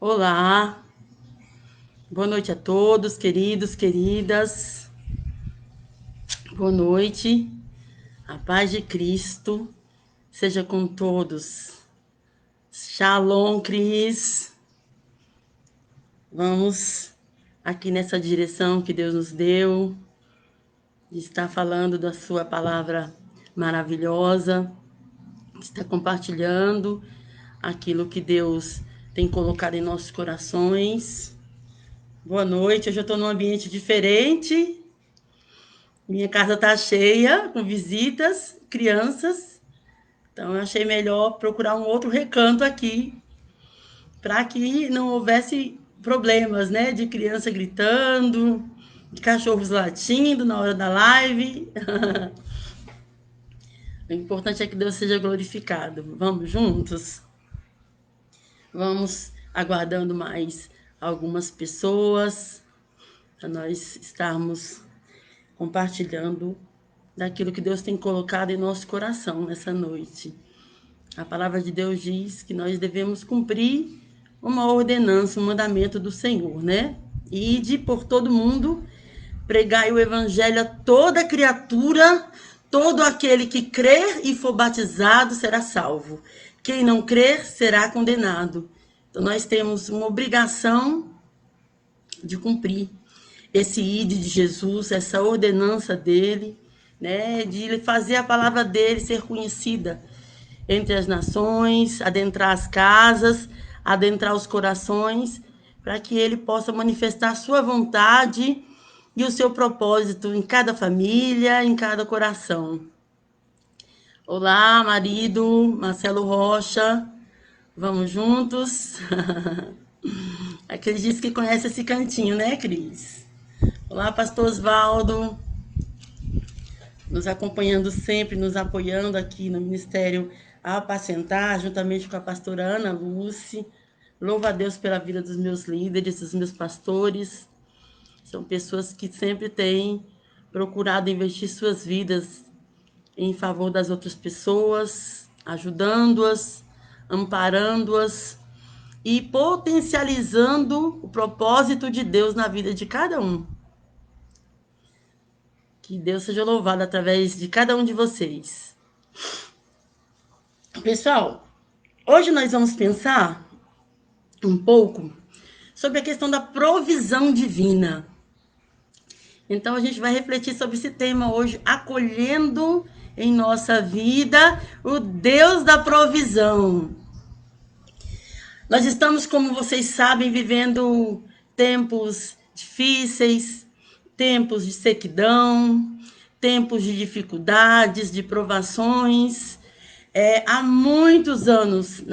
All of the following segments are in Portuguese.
Olá, boa noite a todos, queridos, queridas. Boa noite, a paz de Cristo seja com todos. Shalom, Cris. Vamos aqui nessa direção que Deus nos deu, de estar falando da sua palavra maravilhosa, de estar compartilhando aquilo que Deus tem colocado em nossos corações. Boa noite, hoje eu estou num ambiente diferente. Minha casa está cheia, com visitas, crianças. Então, eu achei melhor procurar um outro recanto aqui, para que não houvesse problemas, né? De criança gritando, de cachorros latindo na hora da live. O importante é que Deus seja glorificado. Vamos juntos? Vamos aguardando mais algumas pessoas, para nós estarmos compartilhando daquilo que Deus tem colocado em nosso coração nessa noite. A palavra de Deus diz que nós devemos cumprir uma ordenança, um mandamento do Senhor, né? Ide por todo mundo, pregai o evangelho a toda criatura, todo aquele que crer e for batizado será salvo. Quem não crer será condenado. Então nós temos uma obrigação de cumprir esse ide de Jesus, essa ordenança dele, né, de fazer a palavra dele ser conhecida entre as nações, adentrar as casas, adentrar os corações, para que ele possa manifestar a sua vontade e o seu propósito em cada família, em cada coração. Olá, marido, Marcelo Rocha, vamos juntos? Acredito que conhece esse cantinho, né, Cris? Olá, pastor Osvaldo, nos acompanhando sempre, nos apoiando aqui no Ministério Apacentar, juntamente com a pastora Ana Lúcia. Louvo a Deus pela vida dos meus líderes, dos meus pastores. São pessoas que sempre têm procurado investir suas vidas em favor das outras pessoas, ajudando-as, amparando-as e potencializando o propósito de Deus na vida de cada um. Que Deus seja louvado através de cada um de vocês. Pessoal, hoje nós vamos pensar um pouco sobre a questão da provisão divina. Então, a gente vai refletir sobre esse tema hoje, acolhendo em nossa vida o Deus da provisão. Nós estamos, como vocês sabem, vivendo tempos difíceis, tempos de sequidão, tempos de dificuldades, de provações. Há muitos anos,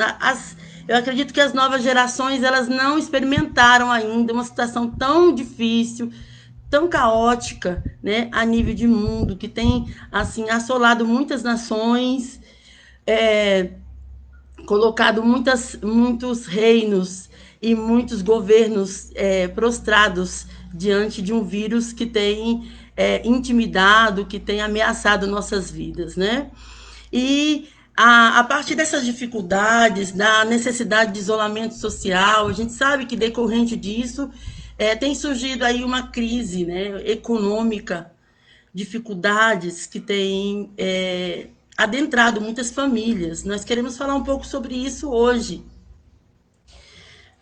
eu acredito que as novas gerações elas não experimentaram ainda uma situação tão difícil, tão caótica, né, a nível de mundo, que tem assim assolado muitas nações, colocado muitos reinos e muitos governos prostrados diante de um vírus que tem intimidado, que tem ameaçado nossas vidas, né? E a partir dessas dificuldades, da necessidade de isolamento social, a gente sabe que decorrente disso tem surgido aí uma crise, né, econômica, dificuldades que têm adentrado muitas famílias. Nós queremos falar um pouco sobre isso hoje.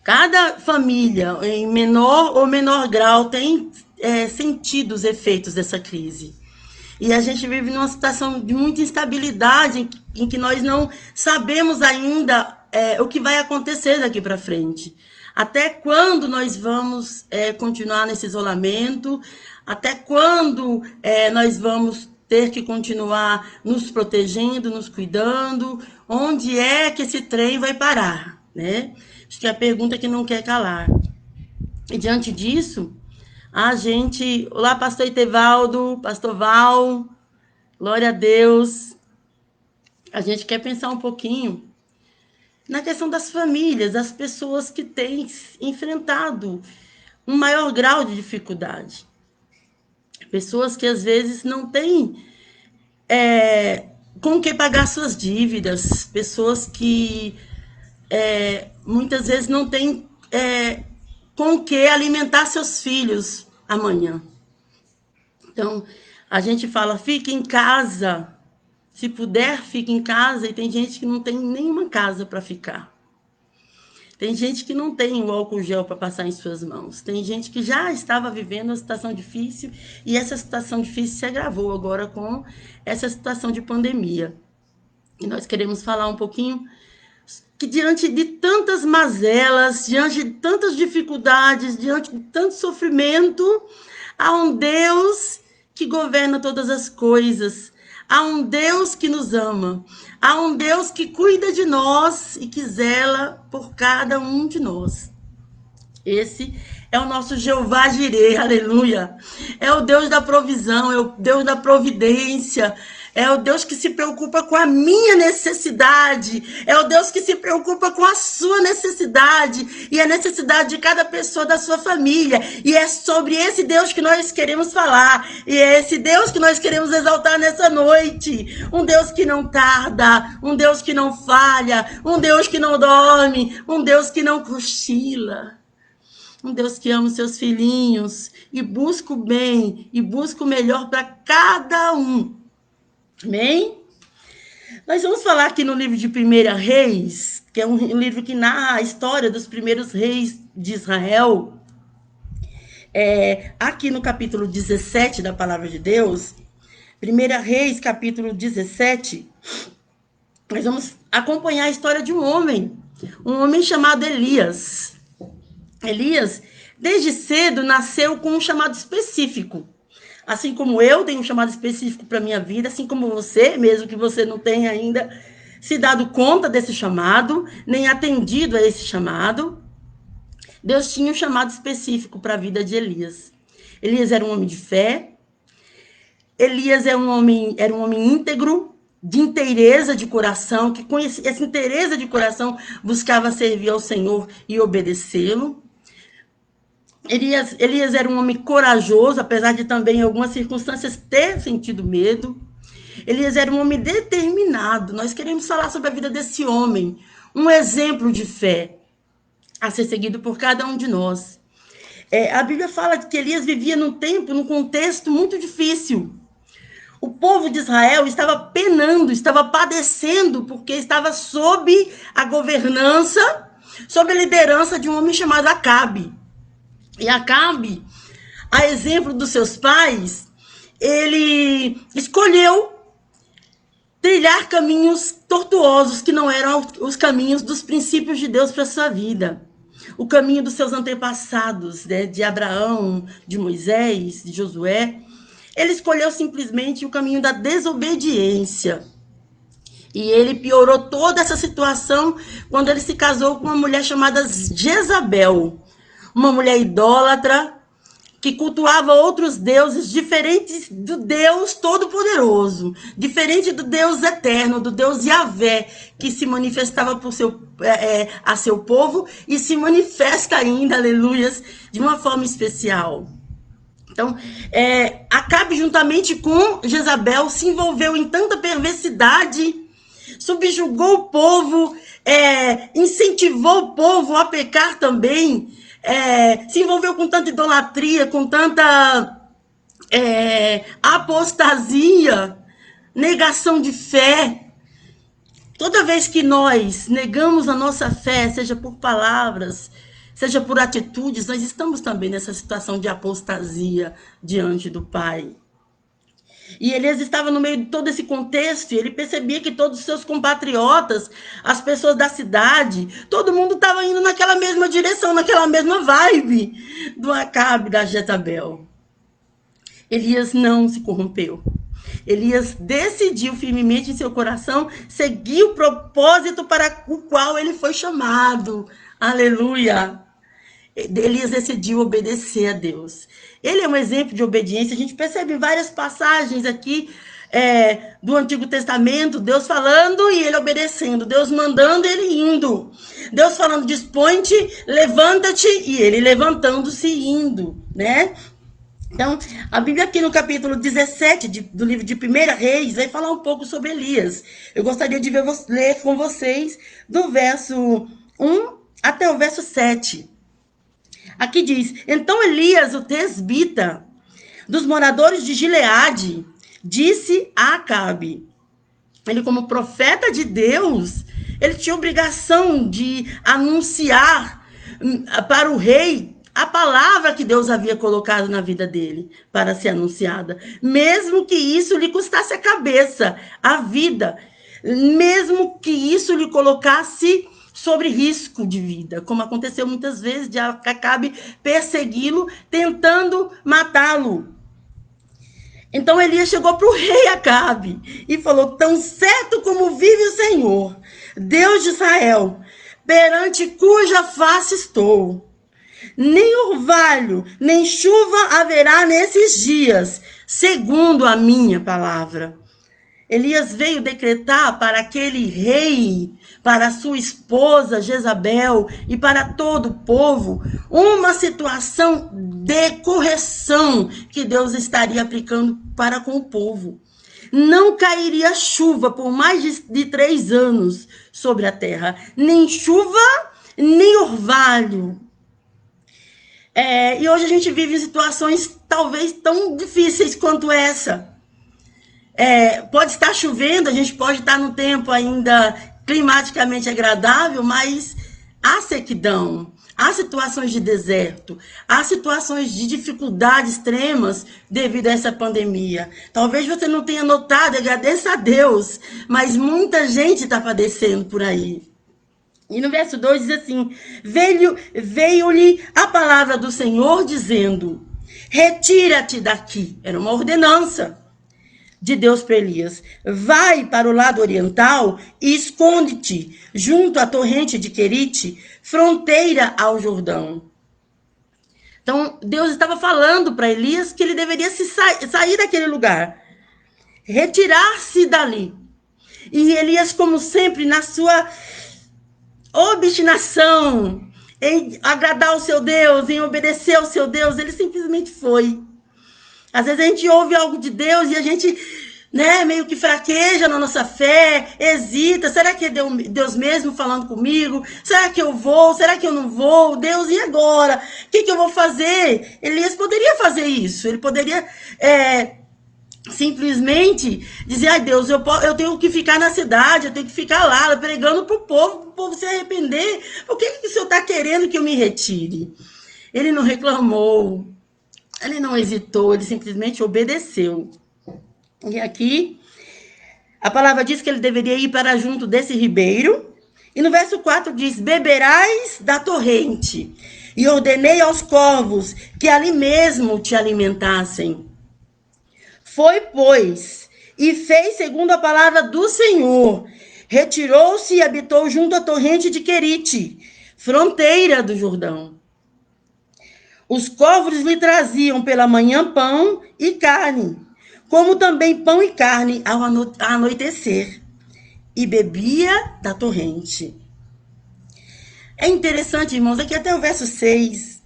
Cada família, em menor ou menor grau, tem sentido os efeitos dessa crise. E a gente vive numa situação de muita instabilidade, em que nós não sabemos ainda o que vai acontecer daqui para frente. Até quando nós vamos continuar nesse isolamento? Até quando nós vamos ter que continuar nos protegendo, nos cuidando? Onde é que esse trem vai parar, né? Acho que é a pergunta que não quer calar. E diante disso, a gente... Olá, pastor Itevaldo, pastor Val, glória a Deus. A gente quer pensar um pouquinho na questão das famílias, das pessoas que têm enfrentado um maior grau de dificuldade. Pessoas que às vezes não têm com que pagar suas dívidas, pessoas que muitas vezes não têm com o que alimentar seus filhos amanhã. Então, a gente fala, fique em casa. Se puder, fique em casa. E tem gente que não tem nenhuma casa para ficar. Tem gente que não tem o álcool gel para passar em suas mãos. Tem gente que já estava vivendo uma situação difícil e essa situação difícil se agravou agora com essa situação de pandemia. E nós queremos falar um pouquinho que diante de tantas mazelas, diante de tantas dificuldades, diante de tanto sofrimento, há um Deus que governa todas as coisas. Há um Deus que nos ama. Há um Deus que cuida de nós e que zela por cada um de nós. Esse é o nosso Jeová Jireh, aleluia. É o Deus da provisão, é o Deus da providência. É o Deus que se preocupa com a minha necessidade. É o Deus que se preocupa com a sua necessidade e a necessidade de cada pessoa da sua família. E é sobre esse Deus que nós queremos falar. E é esse Deus que nós queremos exaltar nessa noite. Um Deus que não tarda, um Deus que não falha, um Deus que não dorme, um Deus que não cochila. Um Deus que ama os seus filhinhos e busca o bem e busca o melhor para cada um. Amém? Nós vamos falar aqui no livro de 1 Reis, que é um livro que narra a história dos primeiros reis de Israel. Aqui no capítulo 17 da Palavra de Deus, 1 Reis, capítulo 17, nós vamos acompanhar a história de um homem chamado Elias. Elias, desde cedo, nasceu com um chamado específico. Assim como eu tenho um chamado específico para a minha vida, assim como você, mesmo que você não tenha ainda se dado conta desse chamado, nem atendido a esse chamado, Deus tinha um chamado específico para a vida de Elias. Elias era um homem de fé, Elias era um homem íntegro, de inteireza de coração, que conhecia essa inteireza de coração, buscava servir ao Senhor e obedecê-lo. Elias era um homem corajoso, apesar de também em algumas circunstâncias ter sentido medo. Elias era um homem determinado. Nós queremos falar sobre a vida desse homem, um exemplo de fé a ser seguido por cada um de nós. A Bíblia fala que Elias vivia num contexto muito difícil. O povo de Israel estava penando, estava padecendo, porque estava sob a governança, sob a liderança de um homem chamado Acabe. E Acabe, a exemplo dos seus pais, ele escolheu trilhar caminhos tortuosos que não eram os caminhos dos princípios de Deus para a sua vida. O caminho dos seus antepassados, né, de Abraão, de Moisés, de Josué. Ele escolheu simplesmente o caminho da desobediência. E ele piorou toda essa situação quando ele se casou com uma mulher chamada Jezabel. Uma mulher idólatra que cultuava outros deuses diferentes do Deus Todo-Poderoso, diferente do Deus Eterno, do Deus Yahvé, que se manifestava a seu povo e se manifesta ainda, aleluias, de uma forma especial. Então, Acabe, juntamente com Jezabel, se envolveu em tanta perversidade, subjugou o povo, incentivou o povo a pecar também, se envolveu com tanta idolatria, com tanta apostasia, negação de fé. Toda vez que nós negamos a nossa fé, seja por palavras, seja por atitudes, nós estamos também nessa situação de apostasia diante do Pai. E Elias estava no meio de todo esse contexto, e ele percebia que todos os seus compatriotas, as pessoas da cidade, todo mundo estava indo naquela mesma direção, naquela mesma vibe do Acabe, da Jezabel. Elias não se corrompeu. Elias decidiu firmemente em seu coração seguir o propósito para o qual ele foi chamado. Aleluia! Elias decidiu obedecer a Deus. Ele é um exemplo de obediência. A gente percebe várias passagens aqui do Antigo Testamento, Deus falando e ele obedecendo, Deus mandando e ele indo, Deus falando, dispõe-te, levanta-te, e ele levantando-se e indo, né? Então, a Bíblia aqui no capítulo 17 do livro de 1 Reis vai falar um pouco sobre Elias. Eu gostaria de ler com vocês do verso 1 até o verso 7. Aqui diz: então Elias, o tesbita, dos moradores de Gileade, disse a Acabe. Ele, como profeta de Deus, ele tinha obrigação de anunciar para o rei a palavra que Deus havia colocado na vida dele para ser anunciada, mesmo que isso lhe custasse a cabeça, a vida, mesmo que isso lhe colocasse sobre risco de vida, como aconteceu muitas vezes de Acabe persegui-lo, tentando matá-lo. Então Elias chegou para o rei Acabe e falou: tão certo como vive o Senhor, Deus de Israel, perante cuja face estou, nem orvalho, nem chuva haverá nesses dias, segundo a minha palavra. Elias veio decretar para aquele rei, para sua esposa Jezabel e para todo o povo, uma situação de correção que Deus estaria aplicando para com o povo. Não cairia chuva por mais de 3 anos sobre a terra, nem chuva, nem orvalho. E hoje a gente vive situações talvez tão difíceis quanto essa. Pode estar chovendo, a gente pode estar num tempo ainda climaticamente agradável, mas há sequidão, há situações de deserto, há situações de dificuldades extremas devido a essa pandemia. Talvez você não tenha notado, agradeça a Deus, mas muita gente está padecendo por aí. E no verso 2 diz assim: veio-lhe a palavra do Senhor dizendo: retira-te daqui. Era uma ordenança de Deus para Elias: vai para o lado oriental e esconde-te junto à torrente de Querite, fronteira ao Jordão. Então, Deus estava falando para Elias que ele deveria sair daquele lugar, retirar-se dali. E Elias, como sempre, na sua obstinação em agradar ao seu Deus, em obedecer ao seu Deus, ele simplesmente foi. Às vezes a gente ouve algo de Deus e a gente, meio que fraqueja na nossa fé, hesita. Será que é Deus mesmo falando comigo? Será que eu vou? Será que eu não vou? Deus, e agora? O que eu vou fazer? Elias poderia fazer isso. Ele poderia simplesmente dizer: ai Deus, eu tenho que ficar na cidade, eu tenho que ficar lá pregando para o povo se arrepender. Por que o Senhor está querendo que eu me retire? Ele não reclamou. Ele não hesitou, ele simplesmente obedeceu. E aqui, a palavra diz que ele deveria ir para junto desse ribeiro. E no verso 4 diz: beberás da torrente, e ordenei aos corvos que ali mesmo te alimentassem. Foi, pois, e fez segundo a palavra do Senhor. Retirou-se e habitou junto à torrente de Querite, fronteira do Jordão. Os corvos lhe traziam pela manhã pão e carne, como também pão e carne ao anoitecer, e bebia da torrente. É interessante, irmãos, aqui até o verso 6,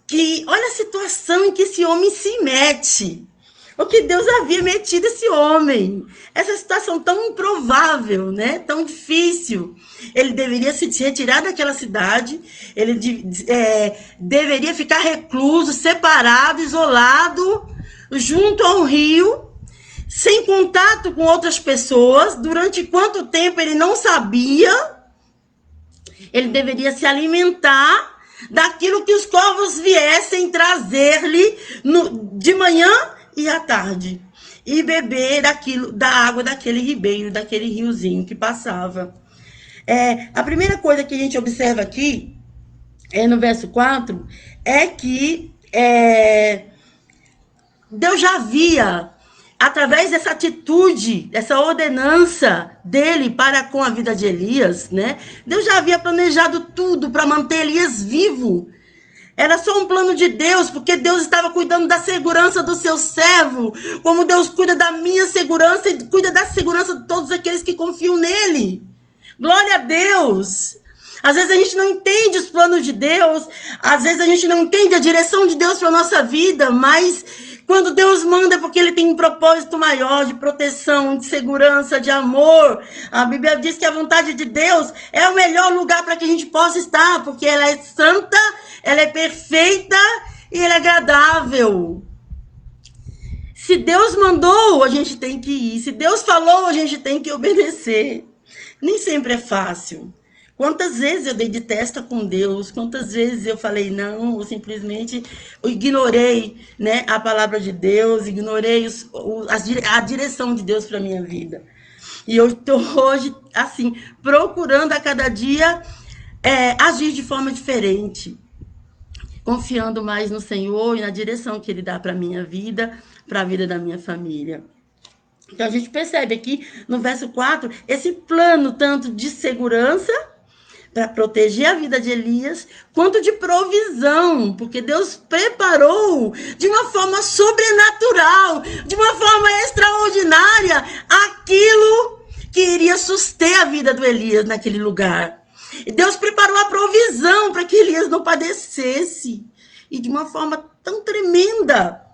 que olha a situação em que esse homem se mete. O que Deus havia metido esse homem. Essa situação tão improvável, tão difícil. Ele deveria se retirar daquela cidade, ele deveria ficar recluso, separado, isolado, junto a um rio, sem contato com outras pessoas. Durante quanto tempo ele não sabia. Ele deveria se alimentar daquilo que os corvos viessem trazer-lhe de manhã e à tarde, e beber da água daquele ribeiro, daquele riozinho que passava. A primeira coisa que a gente observa aqui, no verso 4, é que Deus já havia, através dessa atitude, dessa ordenança dele para com a vida de Elias, Deus já havia planejado tudo para manter Elias vivo. Era só um plano de Deus, porque Deus estava cuidando da segurança do seu servo, como Deus cuida da minha segurança e cuida da segurança de todos aqueles que confiam nele. Glória a Deus! Às vezes a gente não entende os planos de Deus, às vezes a gente não entende a direção de Deus para a nossa vida, mas Quando Deus manda é porque ele tem um propósito maior de proteção, de segurança, de amor. A Bíblia diz que a vontade de Deus é o melhor lugar para que a gente possa estar, porque ela é santa, ela é perfeita e ela é agradável. Se Deus mandou, a gente tem que ir. Se Deus falou, a gente tem que obedecer. Nem sempre é fácil. Quantas vezes eu dei de testa com Deus, quantas vezes eu falei não, ou simplesmente ignorei, né, a palavra de Deus, ignorei a direção de Deus para a minha vida. E eu estou hoje, assim, procurando a cada dia agir de forma diferente, confiando mais no Senhor e na direção que Ele dá para a minha vida, para a vida da minha família. Então a gente percebe aqui no verso 4, esse plano tanto de segurança, para proteger a vida de Elias, quanto de provisão, porque Deus preparou de uma forma sobrenatural, de uma forma extraordinária, aquilo que iria suster a vida do Elias naquele lugar. E Deus preparou a provisão para que Elias não padecesse, e de uma forma tão tremenda.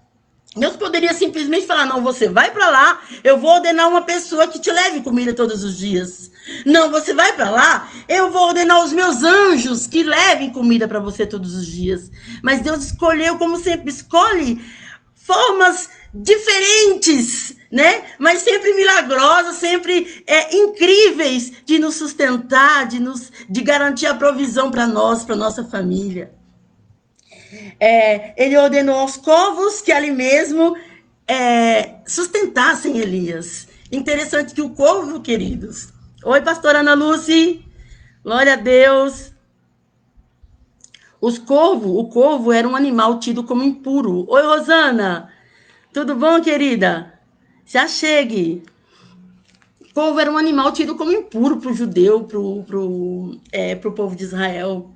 Deus poderia simplesmente falar, não, você vai para lá, eu vou ordenar uma pessoa que te leve comida todos os dias. Não, você vai para lá, eu vou ordenar os meus anjos que levem comida para você todos os dias. Mas Deus escolheu, como sempre, escolhe formas diferentes, né? Mas sempre milagrosas, sempre incríveis de nos sustentar, de garantir a provisão para nós, para nossa família. Ele ordenou aos corvos que ali mesmo sustentassem Elias. Interessante que o corvo, queridos... Oi, pastora Ana Lúcia. Glória a Deus. O corvo era um animal tido como impuro. Oi, Rosana. Tudo bom, querida? Se achegue. O corvo era um animal tido como impuro para o judeu, para o povo de Israel.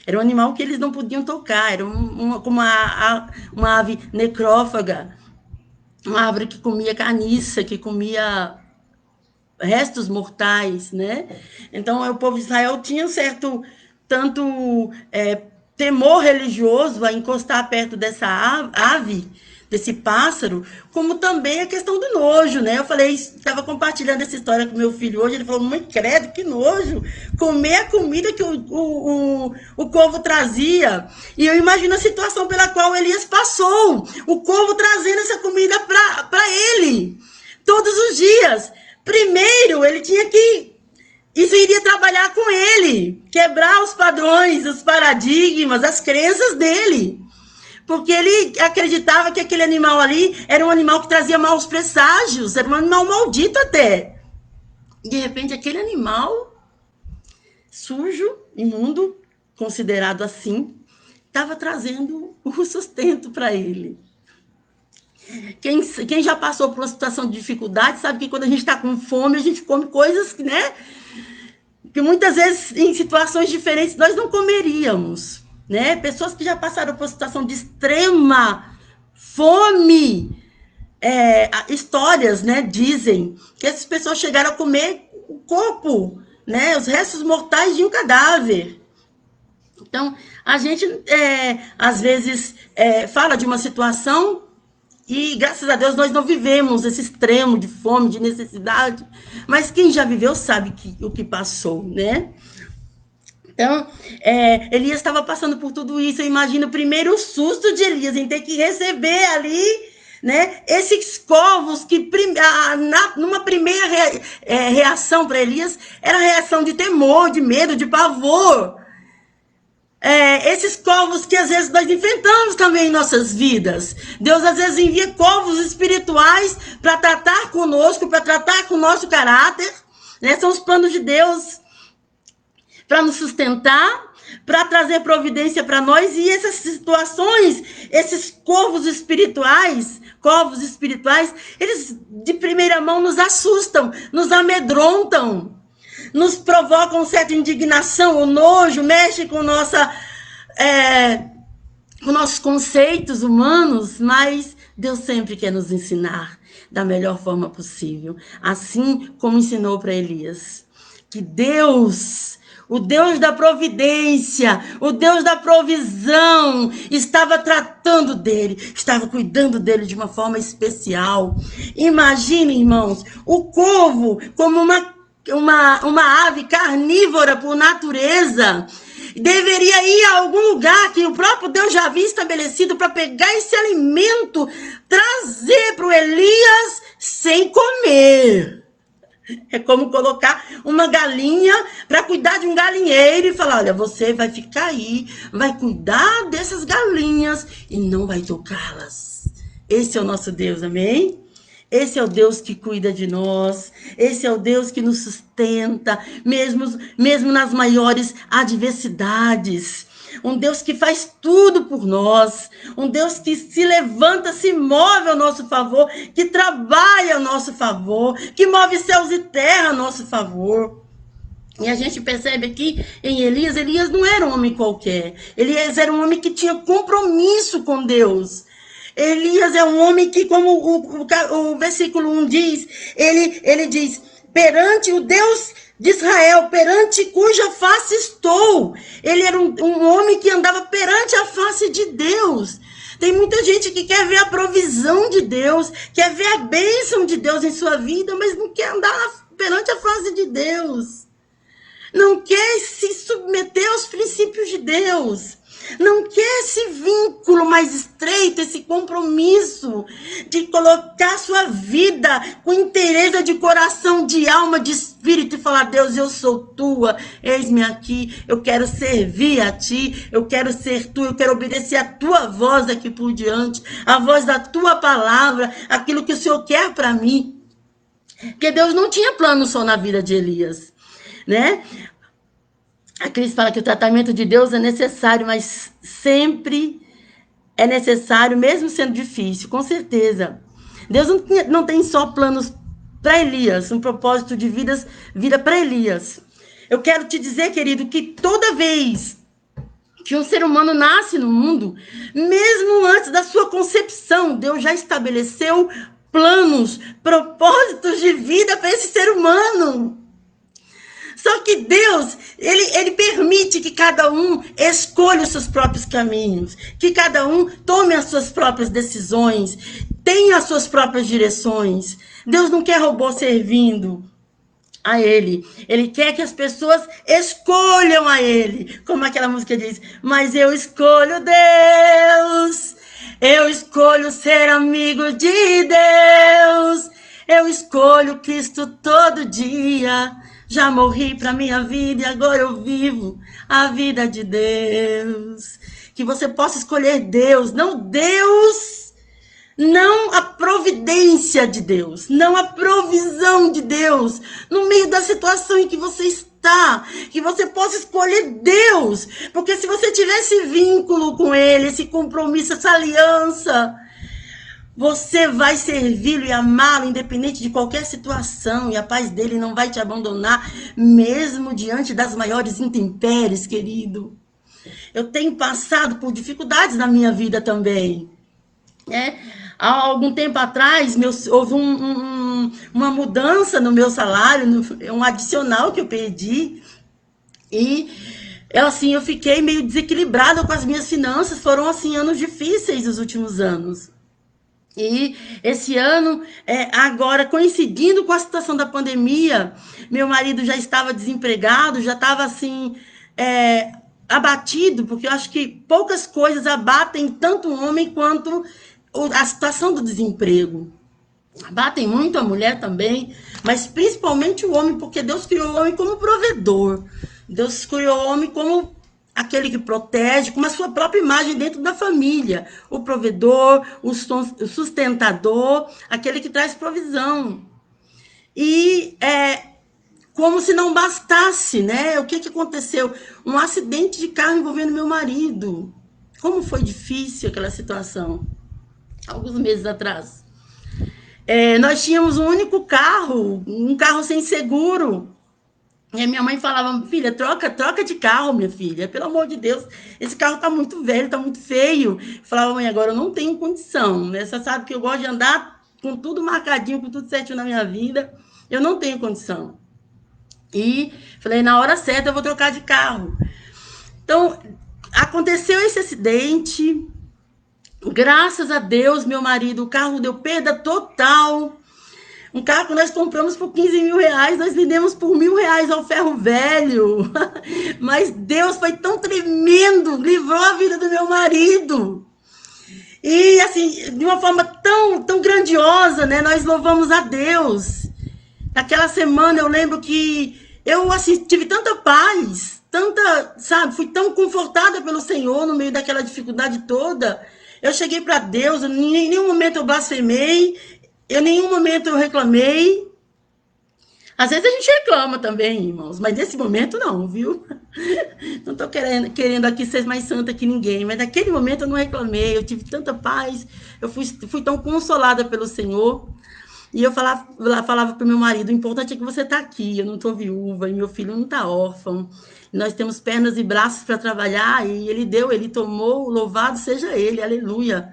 Era um animal que eles não podiam tocar. Era como uma ave necrófaga. Uma árvore que comia carniça, que comia restos mortais, né? Então, o povo de Israel tinha um certo, tanto temor religioso a encostar perto dessa ave, desse pássaro, como também a questão do nojo, né? Eu falei, estava compartilhando essa história com meu filho hoje, ele falou, mãe, credo, que nojo, comer a comida que o corvo trazia. E eu imagino a situação pela qual Elias passou, o corvo trazendo essa comida para ele, todos os dias. Primeiro, ele tinha que... Isso iria trabalhar com ele, quebrar os padrões, os paradigmas, as crenças dele. Porque ele acreditava que aquele animal ali era um animal que trazia maus presságios, era um animal maldito até. De repente, aquele animal sujo, imundo, considerado assim, estava trazendo o sustento para ele. Quem já passou por uma situação de dificuldade sabe que quando a gente está com fome, a gente come coisas, né, que muitas vezes em situações diferentes nós não comeríamos, né? Pessoas que já passaram por uma situação de extrema fome, histórias, né, dizem que essas pessoas chegaram a comer o corpo, né, os restos mortais de um cadáver. Então, a gente às vezes fala de uma situação e, graças a Deus, nós não vivemos esse extremo de fome, de necessidade. Mas quem já viveu sabe o que passou, né? Então, Elias estava passando por tudo isso. Eu imagino primeiro o susto de Elias em ter que receber ali, né, esses corvos que, numa primeira reação para Elias, era a reação de temor, de medo, de pavor. Esses corvos que às vezes nós enfrentamos também em nossas vidas. Deus às vezes envia corvos espirituais para tratar conosco, para tratar com o nosso caráter, né? São os planos de Deus para nos sustentar, para trazer providência para nós. E essas situações, esses corvos espirituais, eles de primeira mão nos assustam, nos amedrontam, nos provocam certa indignação, ou nojo, mexe com com nossos conceitos humanos, mas Deus sempre quer nos ensinar da melhor forma possível, assim como ensinou para Elias. que Deus, o Deus da providência, o Deus da provisão, estava tratando dele, estava cuidando dele de uma forma especial. Imagine, irmãos, o corvo como uma ave carnívora por natureza, deveria ir a algum lugar que o próprio Deus já havia estabelecido para pegar esse alimento, trazer para o Elias sem comer. É como colocar uma galinha para cuidar de um galinheiro e falar, olha, você vai ficar aí, vai cuidar dessas galinhas e não vai tocá-las. Esse é o nosso Deus, amém? Esse é o Deus que cuida de nós, esse é o Deus que nos sustenta, mesmo nas maiores adversidades. Um Deus que faz tudo por nós, um Deus que se levanta, se move ao nosso favor, que trabalha ao nosso favor, que move céus e terra a nosso favor. E a gente percebe aqui em Elias não era um homem qualquer, Elias era um homem que tinha compromisso com Deus. Elias é um homem que, como o versículo 1 diz, ele diz, perante o Deus de Israel, perante cuja face estou. Ele era um homem que andava perante a face de Deus. Tem muita gente que quer ver a provisão de Deus, quer ver a bênção de Deus em sua vida, mas não quer andar perante a face de Deus. Não quer se submeter aos princípios de Deus. Não quer esse vínculo mais estreito, esse compromisso de colocar sua vida com inteireza de coração, de alma, de espírito e falar, Deus, eu sou tua, eis-me aqui, eu quero servir a ti, eu quero ser tu, eu quero obedecer a tua voz aqui por diante, a voz da tua palavra, aquilo que o Senhor quer para mim. Porque Deus não tinha plano só na vida de Elias, né? A Cris fala que o tratamento de Deus é necessário, mas sempre é necessário, mesmo sendo difícil, com certeza. Deus não tem só planos para Elias, um propósito de vida para Elias. Eu quero te dizer, querido, que toda vez que um ser humano nasce no mundo, mesmo antes da sua concepção, Deus já estabeleceu planos, propósitos de vida para esse ser humano. Só que Deus, ele permite que cada um escolha os seus próprios caminhos, que cada um tome as suas próprias decisões, tenha as suas próprias direções. Deus não quer robô servindo a Ele. Ele quer que as pessoas escolham a Ele. Como aquela música diz, mas eu escolho Deus, eu escolho ser amigo de Deus, eu escolho Cristo todo dia. Já morri para minha vida e agora eu vivo a vida de Deus. Que você possa escolher Deus, não a providência de Deus, não a provisão de Deus, no meio da situação em que você está, que você possa escolher Deus, porque se você tiver esse vínculo com Ele, esse compromisso, essa aliança, você vai servi-lo e amá-lo, independente de qualquer situação, e a paz dele não vai te abandonar, mesmo diante das maiores intempéries, querido. Eu tenho passado por dificuldades na minha vida também. Há algum tempo atrás, houve uma mudança no meu salário, um adicional que eu perdi, e assim, eu fiquei meio desequilibrada com as minhas finanças. Foram assim, anos difíceis os últimos anos. E esse ano, agora coincidindo com a situação da pandemia, meu marido já estava desempregado, já estava assim, abatido, porque eu acho que poucas coisas abatem tanto o homem quanto a situação do desemprego. Abatem muito a mulher também, mas principalmente o homem, porque Deus criou o homem como provedor. Deus criou o homem como aquele que protege, com a sua própria imagem dentro da família. O provedor, o sustentador, aquele que traz provisão. E como se não bastasse, né? O que aconteceu? Um acidente de carro envolvendo meu marido. Como foi difícil aquela situação. Alguns meses atrás. Nós tínhamos um único carro, um carro sem seguro. E a minha mãe falava, filha, troca de carro, minha filha. Pelo amor de Deus, esse carro tá muito velho, tá muito feio. Eu falava, mãe, agora eu não tenho condição, né? Você sabe que eu gosto de andar com tudo marcadinho, com tudo certinho na minha vida. Eu não tenho condição. E falei, na hora certa eu vou trocar de carro. Então, aconteceu esse acidente. Graças a Deus, meu marido, o carro deu perda total. Um carro que nós compramos por 15 mil reais, nós vendemos por R$ 1.000 ao ferro velho. Mas Deus foi tão tremendo, livrou a vida do meu marido. E assim, de uma forma tão grandiosa, né? Nós louvamos a Deus. Naquela semana eu lembro que eu assim, tive tanta paz, sabe, fui tão confortada pelo Senhor no meio daquela dificuldade toda. Eu cheguei para Deus, em nenhum momento eu blasfemei, em nenhum momento eu reclamei. Às vezes a gente reclama também, irmãos, mas nesse momento não, viu? Não estou querendo aqui ser mais santa que ninguém, mas naquele momento eu não reclamei, eu tive tanta paz, eu fui tão consolada pelo Senhor. E eu falava para o meu marido, o importante é que você está aqui, eu não estou viúva, e meu filho não está órfão. Nós temos pernas e braços para trabalhar, e ele tomou, louvado seja ele, aleluia.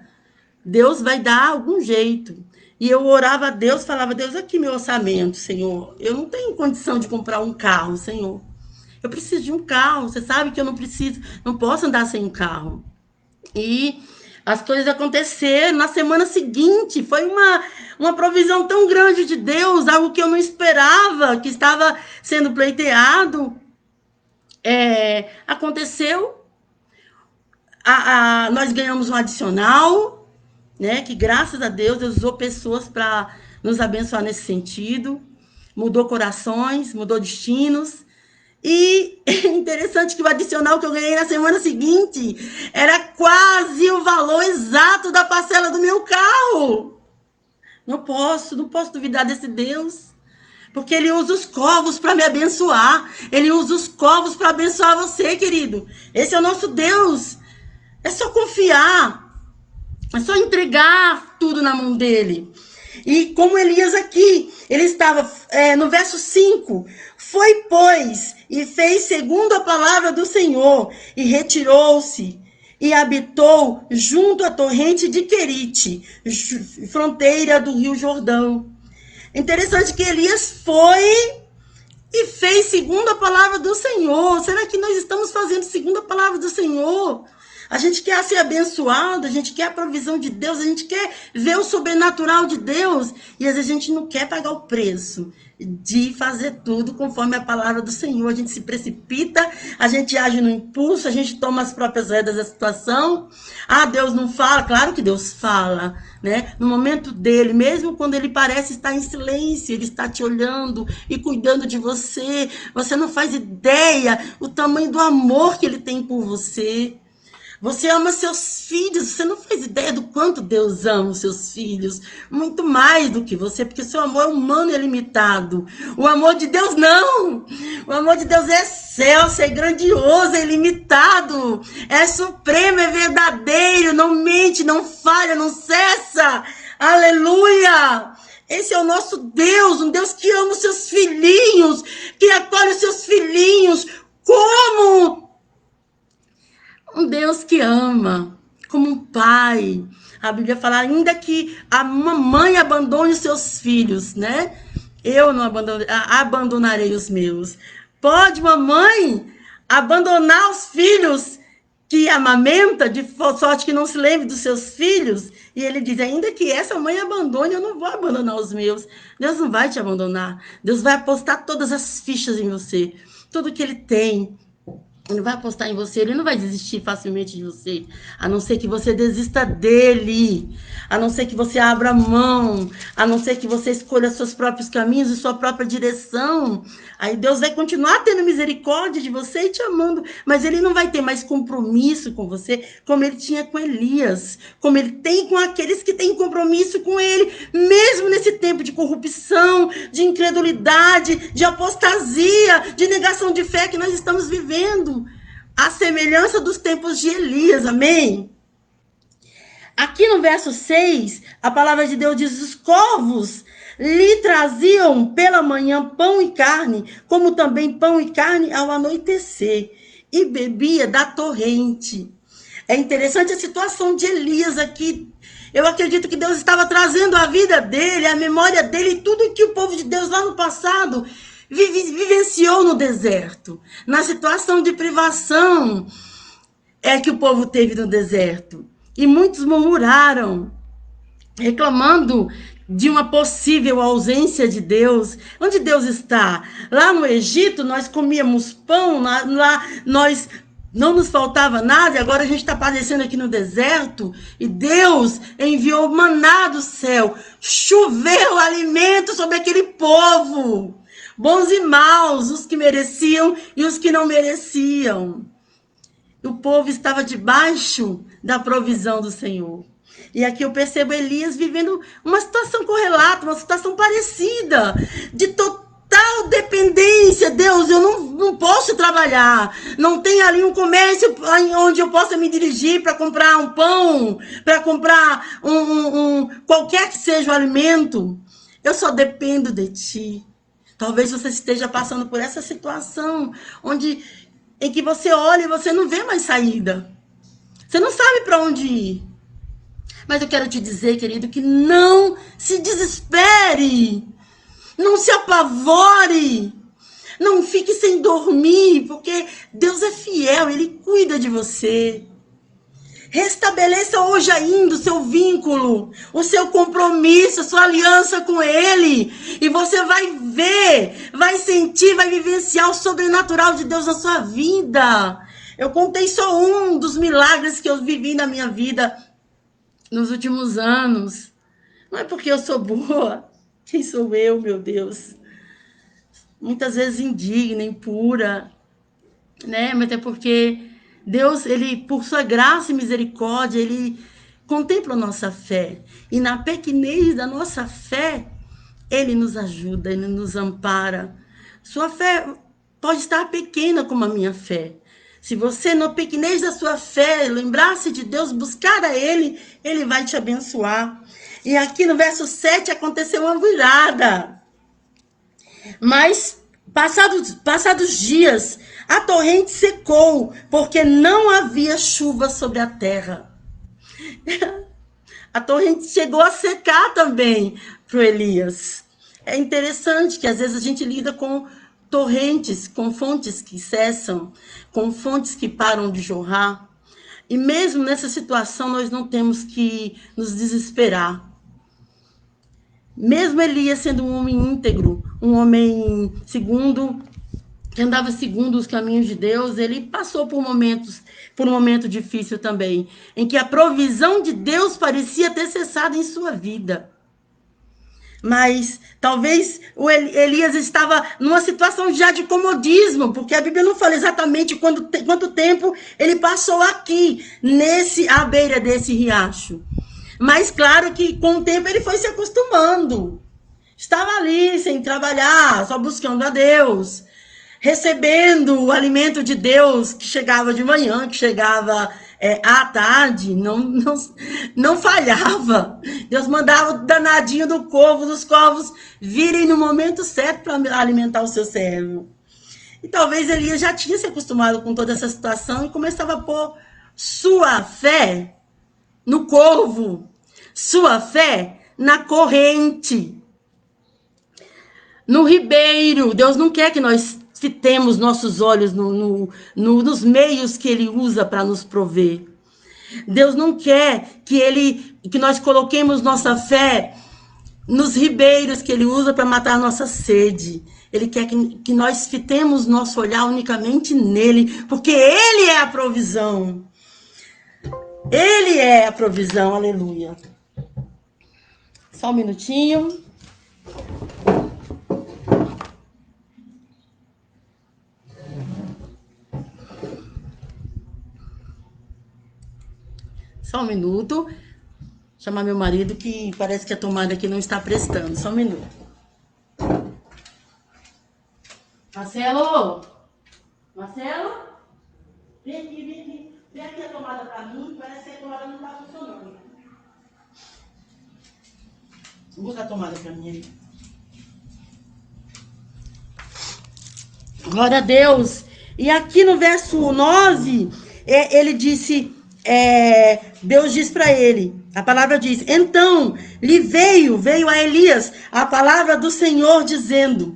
Deus vai dar algum jeito. E eu orava a Deus, falava, Deus, aqui meu orçamento, Senhor. Eu não tenho condição de comprar um carro, Senhor. Eu preciso de um carro, você sabe que eu não posso andar sem um carro. E as coisas aconteceram. Na semana seguinte, foi uma provisão tão grande de Deus, algo que eu não esperava, que estava sendo pleiteado. Aconteceu. Nós ganhamos um adicional, né? Que graças a Deus usou pessoas para nos abençoar nesse sentido. Mudou corações, mudou destinos. E é interessante que o adicional que eu ganhei na semana seguinte era quase o valor exato da parcela do meu carro. Não posso duvidar desse Deus. Porque ele usa os corvos para me abençoar. Ele usa os corvos para abençoar você, querido. Esse é o nosso Deus. É só confiar. É só entregar tudo na mão dele. E como Elias aqui, ele estava no verso 5. Foi, pois, e fez segundo a palavra do Senhor, e retirou-se, e habitou junto à torrente de Querite, fronteira do rio Jordão. Interessante que Elias foi e fez segundo a palavra do Senhor. Será que nós estamos fazendo segundo a palavra do Senhor? A gente quer ser abençoado, a gente quer a provisão de Deus, a gente quer ver o sobrenatural de Deus. E às vezes a gente não quer pagar o preço de fazer tudo conforme a palavra do Senhor. A gente se precipita, a gente age no impulso, a gente toma as próprias rédeas da situação. Deus não fala? Claro que Deus fala, né? No momento dele, mesmo quando ele parece estar em silêncio, ele está te olhando e cuidando de você. Você não faz ideia o tamanho do amor que ele tem por você. Você ama seus filhos, você não faz ideia do quanto Deus ama os seus filhos, muito mais do que você, porque seu amor é humano e é limitado. O amor de Deus não! O amor de Deus é excelso, é grandioso, é ilimitado, é supremo, é verdadeiro, não mente, não falha, não cessa. Aleluia! Esse é o nosso Deus, um Deus que ama os seus filhinhos, que acolhe os seus filhinhos como um Deus que ama, como um pai. A Bíblia fala, ainda que a mamãe abandone os seus filhos, né? Eu não abandonarei os meus. Pode uma mãe abandonar os filhos que amamenta, de sorte que não se lembre dos seus filhos? E ele diz, ainda que essa mãe abandone, eu não vou abandonar os meus. Deus não vai te abandonar. Deus vai apostar todas as fichas em você. Tudo que ele tem. Ele vai apostar em você, ele não vai desistir facilmente de você, a não ser que você desista dele, a não ser que você abra mão, a não ser que você escolha seus próprios caminhos e sua própria direção. Aí Deus vai continuar tendo misericórdia de você e te amando, mas ele não vai ter mais compromisso com você como ele tinha com Elias, como ele tem com aqueles que têm compromisso com ele, mesmo nesse tempo de corrupção, de incredulidade, de apostasia, de negação de fé que nós estamos vivendo. A semelhança dos tempos de Elias, amém? Aqui no verso 6, a palavra de Deus diz, os corvos lhe traziam pela manhã pão e carne, como também pão e carne ao anoitecer, e bebia da torrente. É interessante a situação de Elias aqui. Eu acredito que Deus estava trazendo a vida dele, a memória dele, tudo que o povo de Deus lá no passado vivenciou no deserto. Na situação de privação que o povo teve no deserto. E muitos murmuraram, reclamando de uma possível ausência de Deus. Onde Deus está? Lá no Egito, nós comíamos pão, lá nós não nos faltava nada, e agora a gente está padecendo aqui no deserto, e Deus enviou maná do céu, choveu alimento sobre aquele povo, bons e maus, os que mereciam e os que não mereciam. O povo estava debaixo da provisão do Senhor. E aqui eu percebo Elias vivendo uma situação correlata, uma situação parecida, de total dependência. Deus, eu não posso trabalhar, não tem ali um comércio onde eu possa me dirigir para comprar um pão, para comprar qualquer que seja o alimento. Eu só dependo de ti. Talvez você esteja passando por essa situação em que você olha e você não vê mais saída. Você não sabe para onde ir. Mas eu quero te dizer, querido, que não se desespere. Não se apavore. Não fique sem dormir, porque Deus é fiel, Ele cuida de você. Restabeleça hoje ainda o seu vínculo, o seu compromisso, a sua aliança com Ele. E você vai ver, vai sentir, vai vivenciar o sobrenatural de Deus na sua vida. Eu contei só um dos milagres que eu vivi na minha vida nos últimos anos. Não é porque eu sou boa. Quem sou eu, meu Deus? Muitas vezes indigna, impura, né? Mas é porque Deus, Ele, por sua graça e misericórdia, Ele contempla a nossa fé. E na pequenez da nossa fé, Ele nos ajuda, Ele nos ampara. Sua fé pode estar pequena como a minha fé. Se você, na pequenez da sua fé, lembrar-se de Deus, buscar a Ele, Ele vai te abençoar. E aqui no verso 7 aconteceu uma virada. Mas, passados dias, a torrente secou, porque não havia chuva sobre a terra. A torrente chegou a secar também para o Elias. É interessante que às vezes a gente lida com torrentes, com fontes que cessam, com fontes que param de jorrar. E mesmo nessa situação nós não temos que nos desesperar. Mesmo Elias sendo um homem íntegro, um homem que andava segundo os caminhos de Deus, ele passou por um momento difícil também, em que a provisão de Deus parecia ter cessado em sua vida. Mas talvez o Elias estava numa situação já de comodismo, porque a Bíblia não fala exatamente quanto tempo ele passou aqui, à beira desse riacho. Mas claro que com o tempo ele foi se acostumando. Estava ali sem trabalhar, só buscando a Deus, recebendo o alimento de Deus que chegava de manhã, que chegava à tarde, não falhava. Deus mandava o danadinho dos corvos virem no momento certo para alimentar o seu servo. E talvez Elias já tinha se acostumado com toda essa situação e começava a pôr sua fé no corvo, sua fé na corrente, no ribeiro. Deus não quer que nós fitemos nossos olhos nos meios que Ele usa para nos prover. Deus não quer que nós coloquemos nossa fé nos ribeiros que Ele usa para matar nossa sede. Ele quer que nós fitemos nosso olhar unicamente nele, porque Ele é a provisão. Ele é a provisão, aleluia. Só um minutinho. Só um minuto. Chamar meu marido, que parece que a tomada aqui não está prestando. Só um minuto. Marcelo? Marcelo? Vem aqui. Vem aqui a tomada para mim. Parece que a tomada não está funcionando. Busca a tomada para mim aí. Glória a Deus. E aqui no verso 9, ele disse... Deus diz para ele, a palavra diz, então lhe veio a Elias a palavra do Senhor dizendo,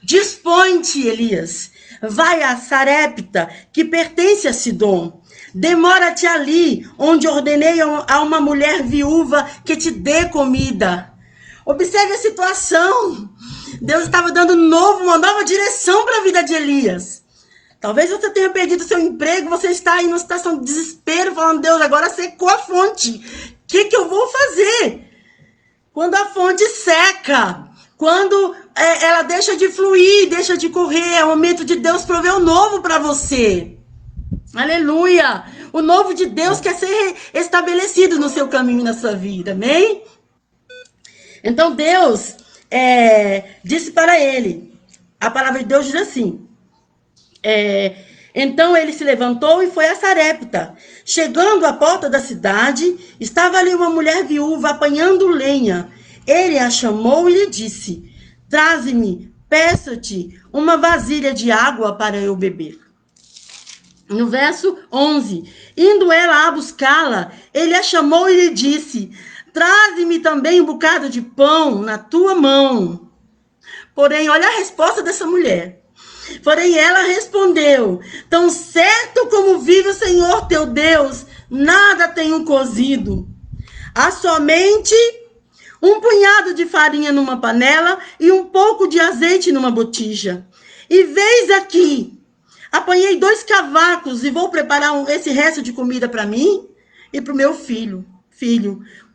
Dispõe-te, Elias, vai a Sarepta, que pertence a Sidom. Demora-te ali, onde ordenei a uma mulher viúva que te dê comida. Observe a situação. Deus estava dando uma nova direção para a vida de Elias. Talvez você tenha perdido seu emprego, você está aí numa situação de desespero, falando, Deus, agora secou a fonte. O que eu vou fazer? Quando a fonte seca, quando ela deixa de fluir, deixa de correr, é o momento de Deus prover o novo para você. Aleluia! O novo de Deus quer ser estabelecido no seu caminho, na sua vida, amém? Então Deus disse para ele, a palavra de Deus diz assim, então ele se levantou e foi a Sarepta. Chegando à porta da cidade, estava ali uma mulher viúva apanhando lenha. Ele a chamou e lhe disse, traze-me, peço-te, uma vasilha de água para eu beber. No verso 11, indo ela a buscá-la, ele a chamou e lhe disse, traze-me também um bocado de pão na tua mão. Porém, olha a resposta dessa mulher. Porém, ela respondeu, tão certo como vive o Senhor teu Deus, nada tenho cozido. Há somente um punhado de farinha numa panela e um pouco de azeite numa botija. E veis aqui, apanhei 2 cavacos e vou preparar esse resto de comida para mim e para o meu filho.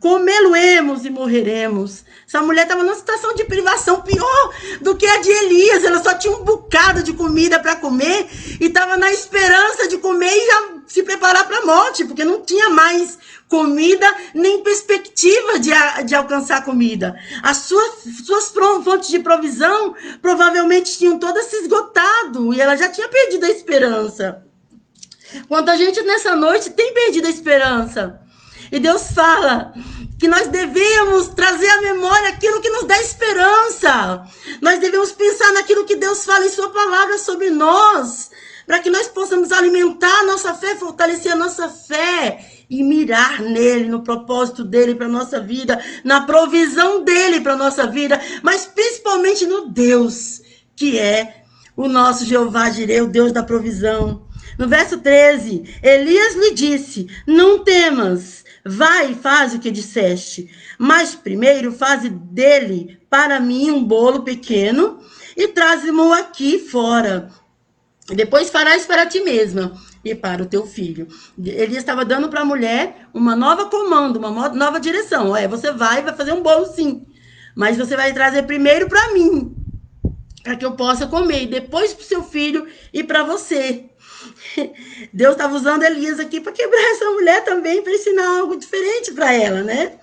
Comê-lo-emos e morreremos. Essa mulher estava numa situação de privação pior do que a de Elias. Ela só tinha um bocado de comida para comer e estava na esperança de comer e já se preparar para a morte, porque não tinha mais comida nem perspectiva de alcançar comida. As suas fontes de provisão provavelmente tinham todas se esgotado e ela já tinha perdido a esperança. Quanta gente nessa noite tem perdido a esperança. E Deus fala que nós devemos trazer à memória aquilo que nos dá esperança. Nós devemos pensar naquilo que Deus fala em sua palavra sobre nós, para que nós possamos alimentar a nossa fé, fortalecer a nossa fé e mirar nele, no propósito dele para a nossa vida, na provisão dele para a nossa vida, mas principalmente no Deus, que é o nosso Jeová Jireh, o Deus da provisão. No verso 13, Elias lhe disse, não temas, vai e faz o que disseste, mas primeiro faze dele para mim um bolo pequeno e traze-mo aqui fora. Depois farás para ti mesma e para o teu filho. Elias estava dando para a mulher uma nova comando, uma nova direção. Você vai fazer um bolo sim, mas você vai trazer primeiro para mim, para que eu possa comer, e depois para o seu filho e para você. Deus estava usando Elias aqui para quebrar essa mulher também, para ensinar algo diferente para ela, né?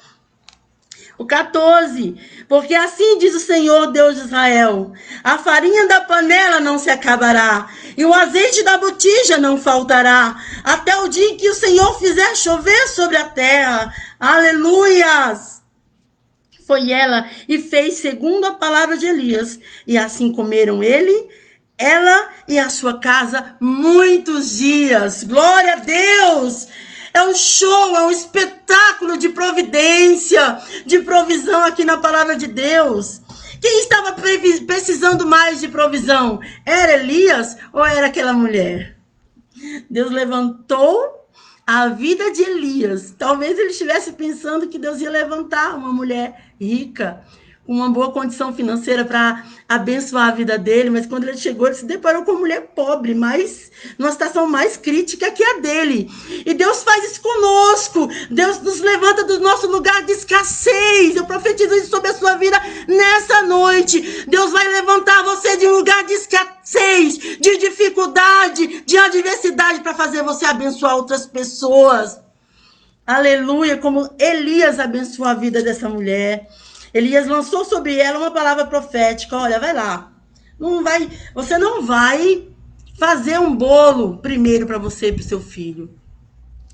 O 14, porque assim diz o Senhor Deus de Israel, a farinha da panela não se acabará, e o azeite da botija não faltará, até o dia em que o Senhor fizer chover sobre a terra. Aleluias! Foi ela e fez segundo a palavra de Elias, e assim comeram ela e a sua casa muitos dias. Glória a Deus! É um show, é um espetáculo de providência, de provisão aqui na palavra de Deus. Quem estava precisando mais de provisão? Era Elias ou era aquela mulher? Deus levantou a vida de Elias. Talvez ele estivesse pensando que Deus ia levantar uma mulher rica, com uma boa condição financeira para abençoar a vida dele, mas quando ele chegou, ele se deparou com uma mulher pobre, mas numa situação mais crítica que a dele. E Deus faz isso conosco. Deus nos levanta do nosso lugar de escassez. Eu profetizo isso sobre a sua vida nessa noite. Deus vai levantar você de um lugar de escassez, de dificuldade, de adversidade, para fazer você abençoar outras pessoas. Aleluia, como Elias abençoou a vida dessa mulher. Elias lançou sobre ela uma palavra profética. Olha, vai lá. Você não vai fazer um bolo primeiro para você e para o seu filho.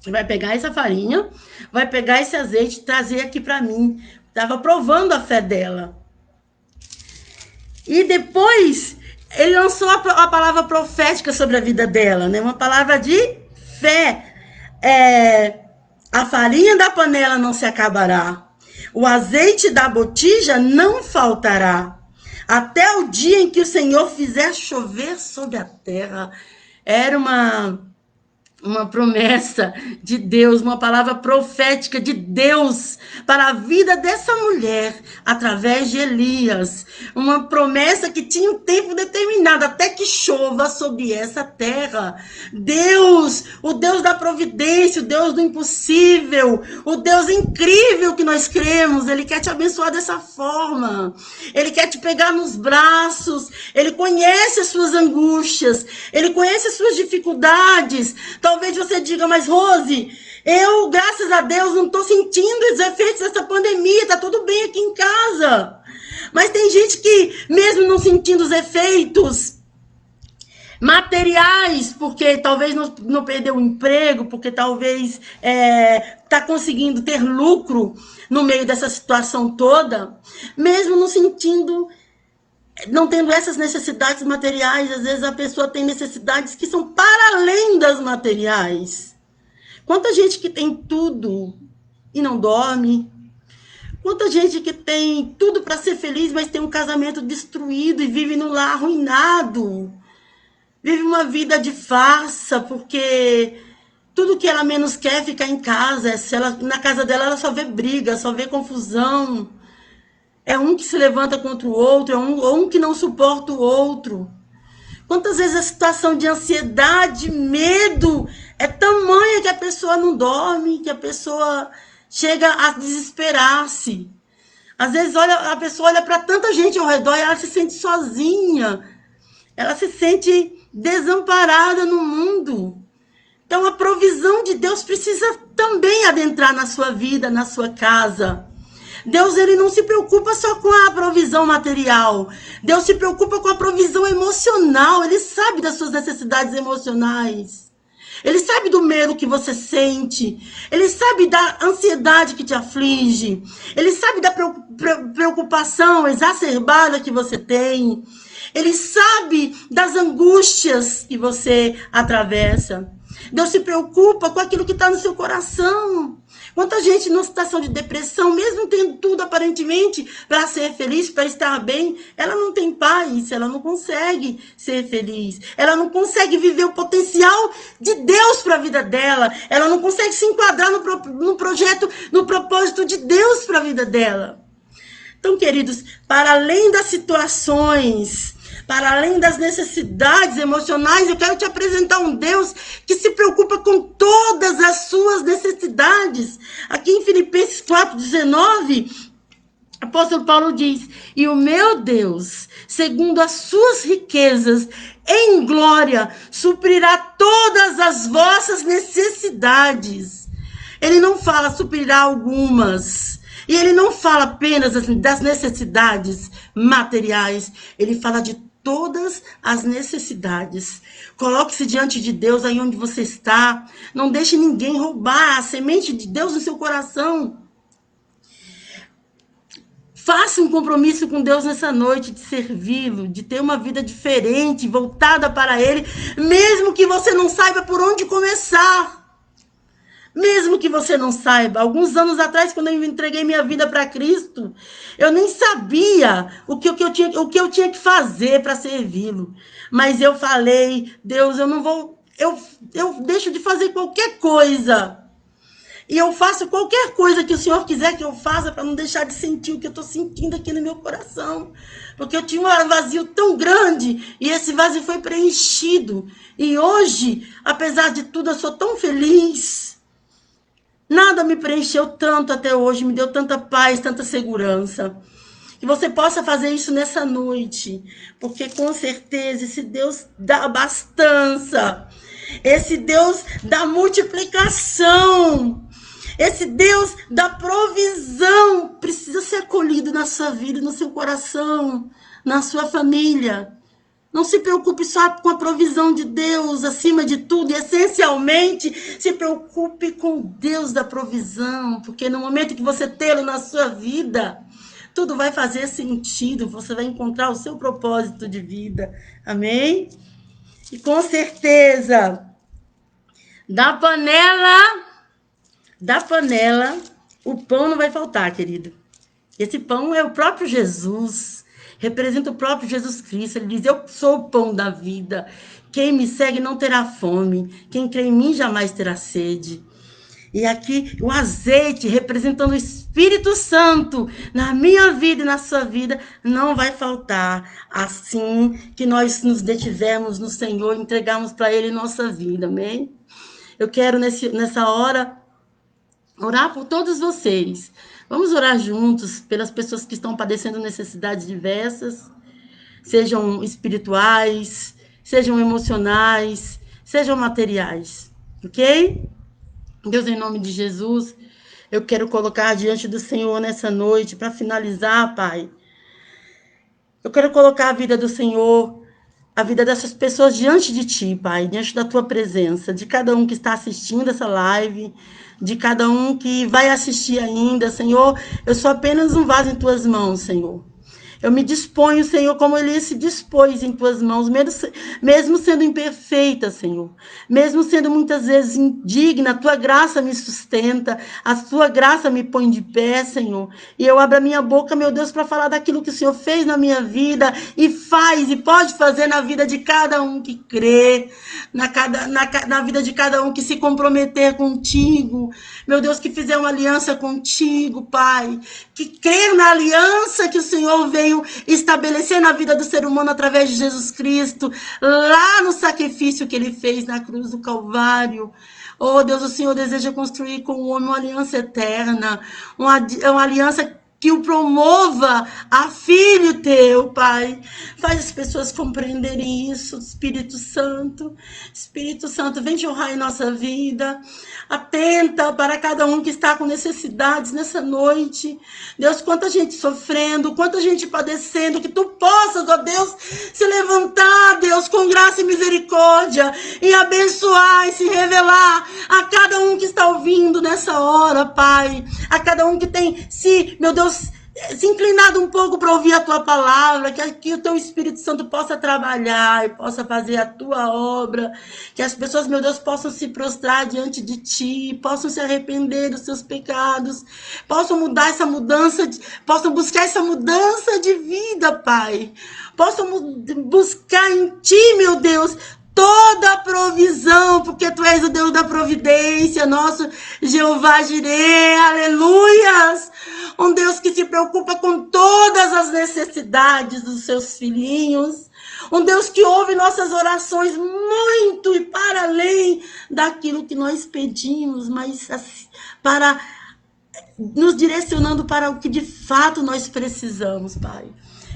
Você vai pegar essa farinha, vai pegar esse azeite e trazer aqui para mim. Estava provando a fé dela. E depois, ele lançou a palavra profética sobre a vida dela, né? Uma palavra de fé. A farinha da panela não se acabará. O azeite da botija não faltará, Até o dia em que o Senhor fizer chover sobre a terra. Era uma promessa de Deus, uma palavra profética de Deus para a vida dessa mulher, através de Elias. Uma promessa que tinha um tempo determinado, até que chova sobre essa terra. Deus, o Deus da providência, o Deus do impossível, o Deus incrível que nós cremos, Ele quer te abençoar dessa forma. Ele quer te pegar nos braços, Ele conhece as suas angústias, Ele conhece as suas dificuldades. Talvez você diga, mas Rose, eu, graças a Deus, não estou sentindo os efeitos dessa pandemia, está tudo bem aqui em casa. Mas tem gente que, mesmo não sentindo os efeitos materiais, porque talvez não perdeu o emprego, porque talvez está conseguindo ter lucro no meio dessa situação toda, mesmo não sentindo, não tendo essas necessidades materiais, às vezes a pessoa tem necessidades que são para além das materiais. Quanta gente que tem tudo e não dorme. Quanta gente que tem tudo para ser feliz, mas tem um casamento destruído e vive no lar arruinado. Vive uma vida de farsa, porque tudo que ela menos quer é ficar em casa. Se ela, na casa dela ela só vê briga, só vê confusão. É um que se levanta contra o outro, é um que não suporta o outro. Quantas vezes a situação de ansiedade, medo, é tamanha que a pessoa não dorme, que a pessoa chega a desesperar-se. Às vezes a pessoa olha para tanta gente ao redor e ela se sente sozinha. Ela se sente desamparada no mundo. Então a provisão de Deus precisa também adentrar na sua vida, na sua casa. Deus, ele não se preocupa só com a provisão material. Deus se preocupa com a provisão emocional. Ele sabe das suas necessidades emocionais. Ele sabe do medo que você sente. Ele sabe da ansiedade que te aflige. Ele sabe da preocupação exacerbada que você tem. Ele sabe das angústias que você atravessa. Deus se preocupa com aquilo que está no seu coração. Quanta gente numa situação de depressão, mesmo tendo tudo aparentemente para ser feliz, para estar bem, ela não tem paz, ela não consegue ser feliz. Ela não consegue viver o potencial de Deus para a vida dela. Ela não consegue se enquadrar no projeto, no propósito de Deus para a vida dela. Então, queridos, para além das situações, para além das necessidades emocionais, eu quero te apresentar um Deus que se preocupa com todas as suas necessidades. Aqui em Filipenses 4:19, o apóstolo Paulo diz: e o meu Deus, segundo as suas riquezas em glória, suprirá todas as vossas necessidades. Ele não fala suprirá algumas. E ele não fala apenas das necessidades materiais. Ele fala de todas as necessidades. Coloque-se diante de Deus aí onde você está. Não deixe ninguém roubar a semente de Deus no seu coração. Faça um compromisso com Deus nessa noite de servi-lo, de ter uma vida diferente, voltada para Ele, mesmo que você não saiba por onde começar. Mesmo que você não saiba, alguns anos atrás, quando eu entreguei minha vida para Cristo, eu nem sabia o que eu tinha que fazer para servi-lo. Mas eu falei, Deus, eu não vou, eu deixo de fazer qualquer coisa. E eu faço qualquer coisa que o Senhor quiser que eu faça para não deixar de sentir o que eu estou sentindo aqui no meu coração. Porque eu tinha um vazio tão grande e esse vazio foi preenchido. E hoje, apesar de tudo, eu sou tão feliz. Nada me preencheu tanto até hoje, me deu tanta paz, tanta segurança. Que você possa fazer isso nessa noite, porque com certeza esse Deus da abastança, esse Deus da multiplicação, esse Deus da provisão precisa ser acolhido na sua vida, no seu coração, na sua família. Não se preocupe só com a provisão de Deus, acima de tudo, e essencialmente, se preocupe com Deus da provisão, porque no momento que você tê-lo na sua vida, tudo vai fazer sentido, você vai encontrar o seu propósito de vida, amém? E com certeza, da panela, o pão não vai faltar, querido. Esse pão é o próprio Jesus. representa o próprio Jesus Cristo. Ele diz: eu sou o pão da vida. Quem me segue não terá fome. Quem crê em mim jamais terá sede. E aqui o azeite representando o Espírito Santo na minha vida e na sua vida não vai faltar. Assim que nós nos detivermos no Senhor, entregarmos para Ele nossa vida, amém? Eu quero nessa hora orar por todos vocês. Vamos orar juntos pelas pessoas que estão padecendo necessidades diversas, sejam espirituais, sejam emocionais, sejam materiais, ok? Deus, em nome de Jesus, eu quero colocar diante do Senhor nessa noite, para finalizar, Pai. Eu quero colocar a vida do Senhor, a vida dessas pessoas diante de Ti, Pai, diante da Tua presença, de cada um que está assistindo essa live, de cada um que vai assistir ainda, Senhor. Eu sou apenas um vaso em Tuas mãos, Senhor. Eu me disponho, Senhor, como Ele se dispôs em Tuas mãos, mesmo sendo imperfeita, Senhor. Mesmo sendo muitas vezes indigna, a Tua graça me sustenta, a Tua graça me põe de pé, Senhor. E eu abro a minha boca, meu Deus, para falar daquilo que o Senhor fez na minha vida e faz e pode fazer na vida de cada um que crê, na vida de cada um que se comprometer contigo. Meu Deus, que fizer uma aliança contigo, Pai. Que crer na aliança que o Senhor veio estabelecer na vida do ser humano através de Jesus Cristo, lá no sacrifício que Ele fez na cruz do Calvário. Oh, Deus, o Senhor deseja construir com o homem uma aliança eterna, uma aliança que o promova a filho teu, Pai. Faz as pessoas compreenderem isso, Espírito Santo. Espírito Santo, vem te honrar em nossa vida. Atenta para cada um que está com necessidades nessa noite. Deus, quanta gente sofrendo, quanta gente padecendo, que tu possas, ó Deus, se levantar, Deus, com graça e misericórdia, e abençoar e se revelar a cada um que está ouvindo nessa hora, Pai. A cada um que tem meu Deus, se inclinado um pouco para ouvir a tua palavra, que o teu Espírito Santo possa trabalhar e possa fazer a tua obra, que as pessoas, meu Deus, possam se prostrar diante de ti, possam se arrepender dos seus pecados, possam possam buscar essa mudança de vida, Pai, possam buscar em ti, meu Deus, toda a provisão, porque tu és o Deus da providência, nosso Jeová Jireh, aleluias! Um Deus que se preocupa com todas as necessidades dos seus filhinhos. Um Deus que ouve nossas orações muito e para além daquilo que nós pedimos, mas para nos direcionando para o que de fato nós precisamos, Pai.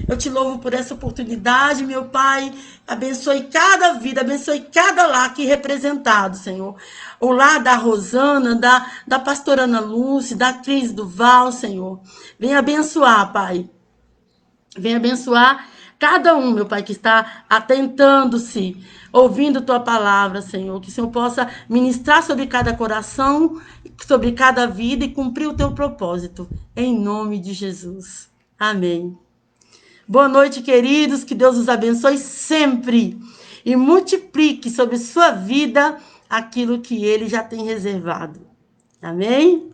Eu te louvo por essa oportunidade, meu Pai. Abençoe cada vida, abençoe cada lar aqui representado, Senhor. O lar da Rosana, da pastora Ana Lúcia, da Cris Duval, Senhor. Venha abençoar, Pai. Venha abençoar cada um, meu Pai, que está atentando-se, ouvindo tua palavra, Senhor. Que o Senhor possa ministrar sobre cada coração, sobre cada vida e cumprir o teu propósito. Em nome de Jesus. Amém. Boa noite, queridos. Que Deus os abençoe sempre e multiplique sobre sua vida aquilo que Ele já tem reservado. Amém?